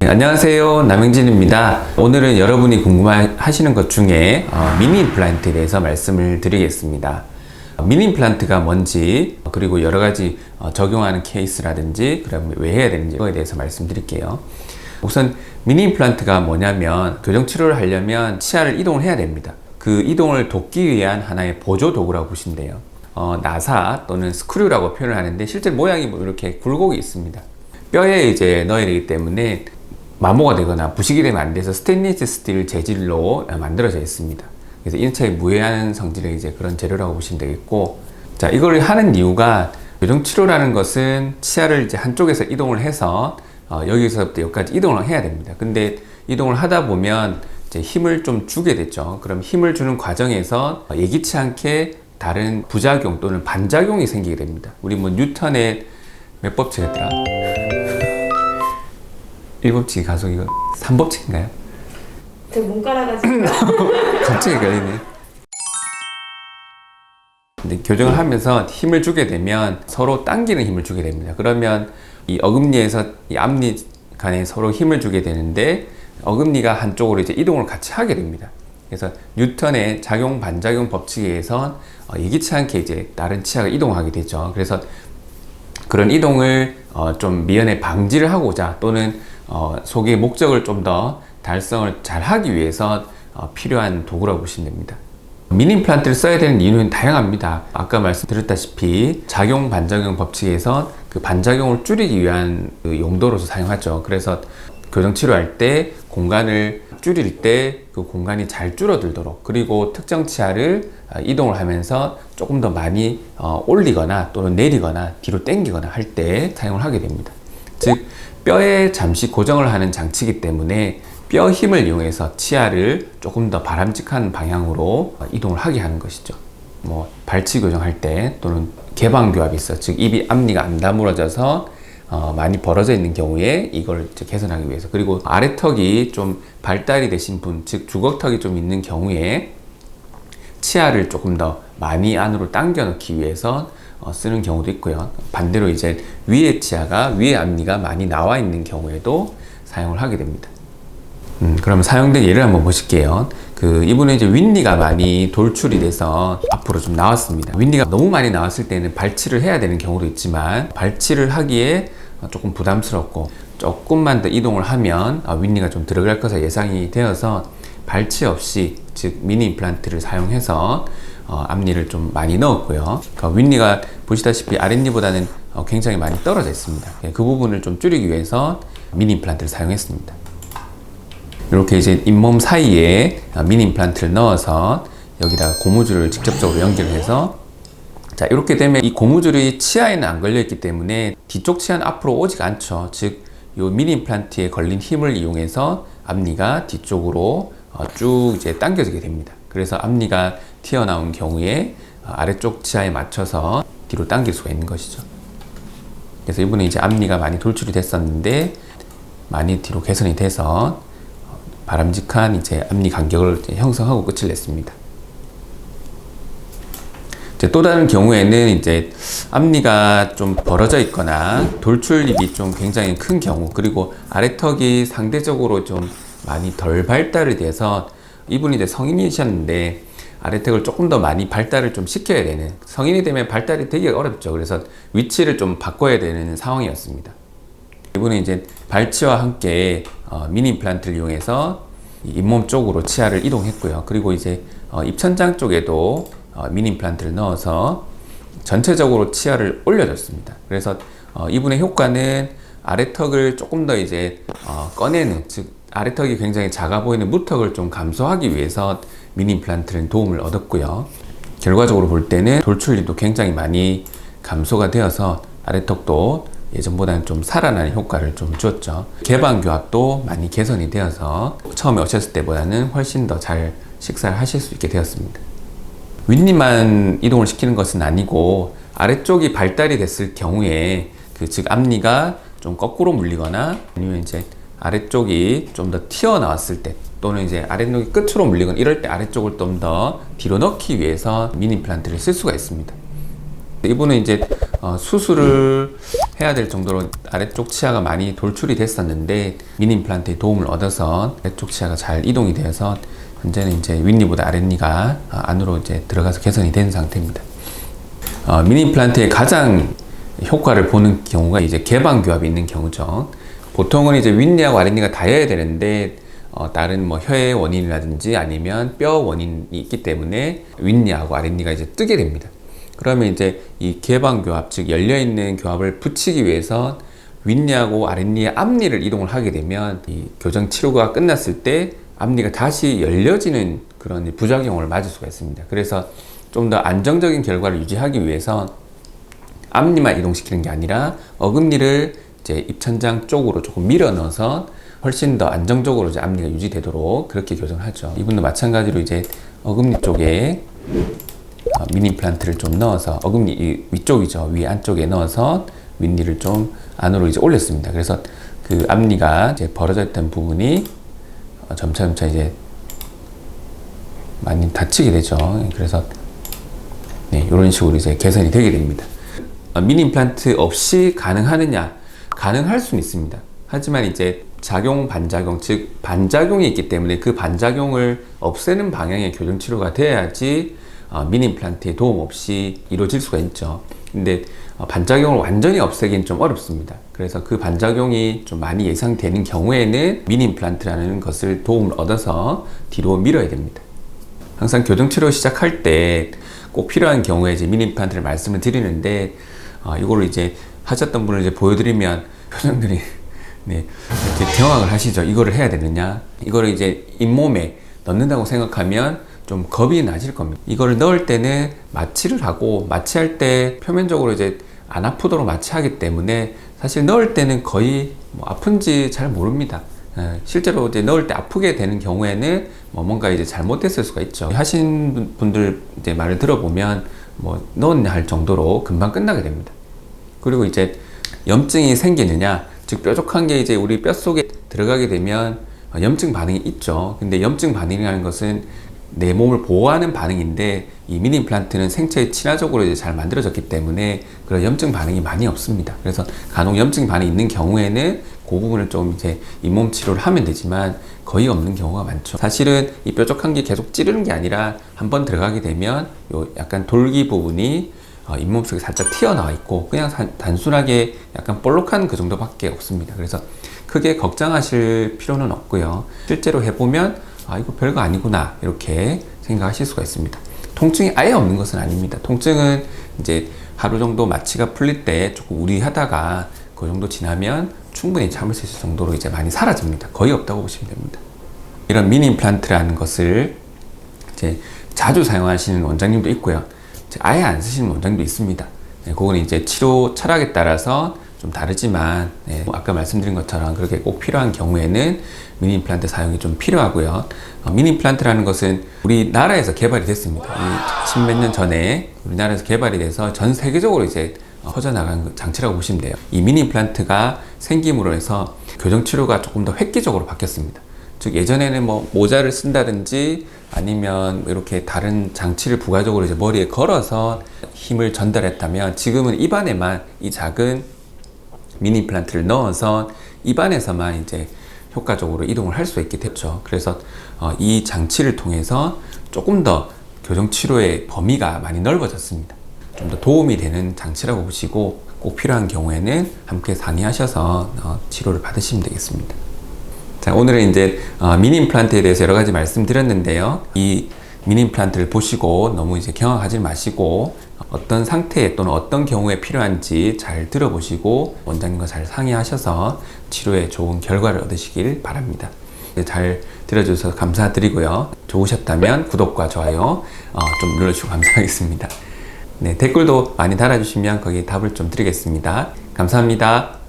안녕하세요, 남영진입니다. 오늘은 여러분이 궁금하시는 것 중에 미니 임플란트에 대해서 말씀을 드리겠습니다. 미니 임플란트가 뭔지, 그리고 여러 가지 적용하는 케이스라든지 그럼 왜 해야 되는지에 대해서 말씀드릴게요. 우선 미니 임플란트가 뭐냐면 교정 치료를 하려면 치아를 이동을 해야 됩니다. 그 이동을 돕기 위한 하나의 보조 도구라고 보시면 돼요. 나사 또는 스크류라고 표현을 하는데 실제 모양이 이렇게 굴곡이 있습니다. 뼈에 이제 넣어야 되기 때문에 마모가 되거나 부식이 되면 안 돼서 스테인리스 스틸 재질로 만들어져 있습니다. 그래서 인체에 무해한 성질의 이제 그런 재료라고 보시면 되겠고, 자, 이걸 하는 이유가 교정 치료라는 것은 치아를 이제 한쪽에서 이동을 해서 여기서부터 여기까지 이동을 해야 됩니다. 근데 이동을 하다 보면 이제 힘을 좀 주게 되죠. 그럼 힘을 주는 과정에서 예기치 않게 다른 부작용 또는 반작용이 생기게 됩니다. 우리 뭐 뉴턴의 몇 법칙이었더라? 1법칙이 가속 이거 3법칙인가요? 제가 문과라가지고 갑자기 걸리네. 근데 교정을 하면서 힘을 주게 되면 서로 당기는 힘을 주게 됩니다. 그러면 이 어금니에서 이 앞니 간에 서로 힘을 주게 되는데 어금니가 한쪽으로 이제 이동을 같이 하게 됩니다. 그래서 뉴턴의 작용 반작용 법칙에 의해서 예기치 않게 이제 다른 치아가 이동하게 되죠. 그래서 그런 이동을 좀 미연에 방지를 하고자 또는 속의 목적을 좀 더 달성을 잘 하기 위해서 필요한 도구라고 보시면 됩니다. 미니 임플란트를 써야 되는 이유는 다양합니다. 아까 말씀드렸다시피 작용 반작용 법칙에서 그 반작용을 줄이기 위한 그 용도로서 사용하죠. 그래서 교정 치료할 때 공간을 줄일 때 그 공간이 잘 줄어들도록, 그리고 특정 치아를 이동을 하면서 조금 더 많이 올리거나 또는 내리거나 뒤로 당기거나 할 때 사용을 하게 됩니다. 즉 뼈에 잠시 고정을 하는 장치이기 때문에 뼈 힘을 이용해서 치아를 조금 더 바람직한 방향으로 이동을 하게 하는 것이죠. 뭐 발치 교정할 때 또는 개방교합이 있어, 즉 입이 앞니가 안 다물어져서 많이 벌어져 있는 경우에 이걸 이제 개선하기 위해서, 그리고 아래턱이 좀 발달이 되신 분, 즉 주걱턱이 좀 있는 경우에 치아를 조금 더 많이 안으로 당겨 넣기 위해서 쓰는 경우도 있고요. 반대로 이제 위에 치아가, 위에 앞니가 많이 나와 있는 경우에도 사용을 하게 됩니다. 그럼 사용된 예를 한번 보실게요. 이분은 이제 윗니가 많이 돌출이 돼서 앞으로 좀 나왔습니다. 윗니가 너무 많이 나왔을 때는 발치를 해야 되는 경우도 있지만 발치를 하기에 조금 부담스럽고 조금만 더 이동을 하면 윗니가 좀 들어갈 것으로 예상이 되어서 발치 없이, 즉 미니 임플란트를 사용해서 앞니를 좀 많이 넣었고요. 윗니가 보시다시피 아랫니보다는 굉장히 많이 떨어져 있습니다. 그 부분을 좀 줄이기 위해서 미니 임플란트를 사용했습니다. 이렇게 이제 잇몸 사이에 미니 임플란트를 넣어서 여기다가 고무줄을 직접적으로 연결해서, 자, 이렇게 되면 이 고무줄이 치아에는 안 걸려 있기 때문에 뒤쪽 치아는 앞으로 오지가 않죠. 즉, 이 미니 임플란트에 걸린 힘을 이용해서 앞니가 뒤쪽으로 쭉 이제 당겨지게 됩니다. 그래서 앞니가 튀어나온 경우에 아래쪽 치아에 맞춰서 뒤로 당길 수가 있는 것이죠. 그래서 이분은 이제 앞니가 많이 돌출이 됐었는데 많이 뒤로 개선이 돼서 바람직한 이제 앞니 간격을 형성하고 끝을 냈습니다. 또 다른 경우에는 이제 앞니가 좀 벌어져 있거나 돌출입이 좀 굉장히 큰 경우, 그리고 아래턱이 상대적으로 좀 많이 덜 발달이 돼서 이분이 이제 성인이셨는데 아래턱을 조금 더 많이 발달을 좀 시켜야 되는, 성인이 되면 발달이 되게 어렵죠. 그래서 위치를 좀 바꿔야 되는 상황이었습니다. 이분은 이제 발치와 함께 미니 임플란트를 이용해서 잇몸 쪽으로 치아를 이동했고요. 그리고 이제 입천장 쪽에도 미니 임플란트를 넣어서 전체적으로 치아를 올려줬습니다. 그래서 이분의 효과는 아래턱을 조금 더 이제 꺼내는, 즉 아래턱이 굉장히 작아 보이는 무턱을 좀 감소하기 위해서 미니 임플란트는 도움을 얻었고요. 결과적으로 볼 때는 돌출입도 굉장히 많이 감소가 되어서 아래턱도 예전보다는 좀 살아나는 효과를 좀 주었죠. 개방교합도 많이 개선이 되어서 처음에 오셨을 때보다는 훨씬 더 잘 식사를 하실 수 있게 되었습니다. 윗니만 이동을 시키는 것은 아니고 아래쪽이 발달이 됐을 경우에 즉 앞니가 좀 거꾸로 물리거나 아니면 이제 아래쪽이 좀 더 튀어나왔을 때 또는 이제 아랫목이 끝으로 물리거나 이럴 때 아래쪽을 좀 더 뒤로 넣기 위해서 미니 임플란트를 쓸 수가 있습니다. 이분은 이제 수술을 해야 될 정도로 아래쪽 치아가 많이 돌출이 됐었는데 미니 임플란트의 도움을 얻어서 아래쪽 치아가 잘 이동이 되어서 현재는 이제 윗니보다 아랫니가 안으로 이제 들어가서 개선이 된 상태입니다. 미니 임플란트의 가장 효과를 보는 경우가 이제 개방교합이 있는 경우죠. 보통은 이제 윗니하고 아랫니가 닿아야 되는데 다른 뭐 혀의 원인이라든지 아니면 뼈 원인이 있기 때문에 윗니하고 아랫니가 이제 뜨게 됩니다. 그러면 이제 이 개방교합, 즉 열려있는 교합을 붙이기 위해서 윗니하고 아랫니의 앞니를 이동을 하게 되면 이 교정 치료가 끝났을 때 앞니가 다시 열려지는 그런 부작용을 맞을 수가 있습니다. 그래서 좀 더 안정적인 결과를 유지하기 위해서 앞니만 이동시키는 게 아니라 어금니를 이제 입천장 쪽으로 조금 밀어 넣어서 훨씬 더 안정적으로 이제 앞니가 유지되도록 그렇게 교정을 하죠. 이분도 마찬가지로 이제 어금니 쪽에 미니 임플란트를 좀 넣어서 어금니 위쪽이죠. 위 안쪽에 넣어서 윗니를 좀 안으로 이제 올렸습니다. 그래서 그 앞니가 이제 벌어져 있던 부분이 점차 이제 많이 다치게 되죠. 그래서 네, 이런 식으로 이제 개선이 되게 됩니다. 미니 임플란트 없이 가능하느냐? 가능할 수는 있습니다. 하지만 이제 작용, 반작용, 즉 반작용이 있기 때문에 그 반작용을 없애는 방향의 교정 치료가 돼야지 미니 임플란트의 도움 없이 이루어질 수가 있죠. 근데 반작용을 완전히 없애기는 좀 어렵습니다. 그래서 그 반작용이 좀 많이 예상되는 경우에는 미니 임플란트라는 것을 도움을 얻어서 뒤로 밀어야 됩니다. 항상 교정 치료 시작할 때 꼭 필요한 경우에 이제 미니 임플란트를 말씀을 드리는데 이거를 이제 하셨던 분을 이제 보여드리면 표정들이 네, 이렇게 경악을 하시죠. 이거를 해야 되느냐? 이거를 이제 잇몸에 넣는다고 생각하면 좀 겁이 나실 겁니다. 이거를 넣을 때는 마취를 하고 마취할 때 표면적으로 이제 안 아프도록 마취하기 때문에 사실 넣을 때는 거의 뭐 아픈지 잘 모릅니다. 실제로 이제 넣을 때 아프게 되는 경우에는 뭐 뭔가 이제 잘못됐을 수가 있죠. 하신 분들 이제 말을 들어보면 뭐 넣었냐 할 정도로 금방 끝나게 됩니다. 그리고 이제 염증이 생기느냐, 즉 뾰족한 게 이제 우리 뼛속에 들어가게 되면 염증 반응이 있죠. 근데 염증 반응이라는 것은 내 몸을 보호하는 반응인데 이 미니 임플란트는 생체에 친화적으로 이제 잘 만들어졌기 때문에 그런 염증 반응이 많이 없습니다. 그래서 간혹 염증 반응이 있는 경우에는 그 부분을 좀 이제 잇몸 치료를 하면 되지만 거의 없는 경우가 많죠. 사실은 이 뾰족한 게 계속 찌르는 게 아니라 한번 들어가게 되면 요 약간 돌기 부분이 잇몸 속에 살짝 튀어나와 있고 그냥 단순하게 약간 볼록한 그 정도밖에 없습니다. 그래서 크게 걱정하실 필요는 없고요. 실제로 해보면 이거 별거 아니구나 이렇게 생각하실 수가 있습니다. 통증이 아예 없는 것은 아닙니다. 통증은 이제 하루 정도 마취가 풀릴 때 조금 우리하다가 그 정도 지나면 충분히 참을 수 있을 정도로 이제 많이 사라집니다. 거의 없다고 보시면 됩니다. 이런 미니 임플란트라는 것을 이제 자주 사용하시는 원장님도 있고요. 아예 안 쓰시는 원장님도 있습니다. 네, 그건 이제 치료 철학에 따라서 좀 다르지만 아까 말씀드린 것처럼 그렇게 꼭 필요한 경우에는 미니 임플란트 사용이 좀 필요하고요. 미니 임플란트라는 것은 우리나라에서 개발이 됐습니다. 10몇 년 전에 우리나라에서 개발이 돼서 전 세계적으로 이제 퍼져나간 장치라고 보시면 돼요. 이 미니 임플란트가 생김으로 해서 교정 치료가 조금 더 획기적으로 바뀌었습니다. 즉 예전에는 뭐 모자를 쓴다든지 아니면 이렇게 다른 장치를 부가적으로 이제 머리에 걸어서 힘을 전달했다면 지금은 입안에만 이 작은 미니 임플란트를 넣어서 입안에서만 이제 효과적으로 이동을 할 수 있게 됐죠. 그래서 이 장치를 통해서 조금 더 교정 치료의 범위가 많이 넓어졌습니다. 좀 더 도움이 되는 장치라고 보시고 꼭 필요한 경우에는 함께 상의하셔서 치료를 받으시면 되겠습니다. 자, 오늘은 이제 미니 임플란트에 대해서 여러 가지 말씀드렸는데요. 이 미니 임플란트를 보시고 너무 이제 경악하지 마시고 어떤 상태에 또는 어떤 경우에 필요한지 잘 들어보시고 원장님과 잘 상의하셔서 치료에 좋은 결과를 얻으시길 바랍니다. 잘 들어주셔서 감사드리고요. 좋으셨다면 구독과 좋아요 좀 눌러주시고 감사하겠습니다. 네, 댓글도 많이 달아주시면 거기에 답을 좀 드리겠습니다. 감사합니다.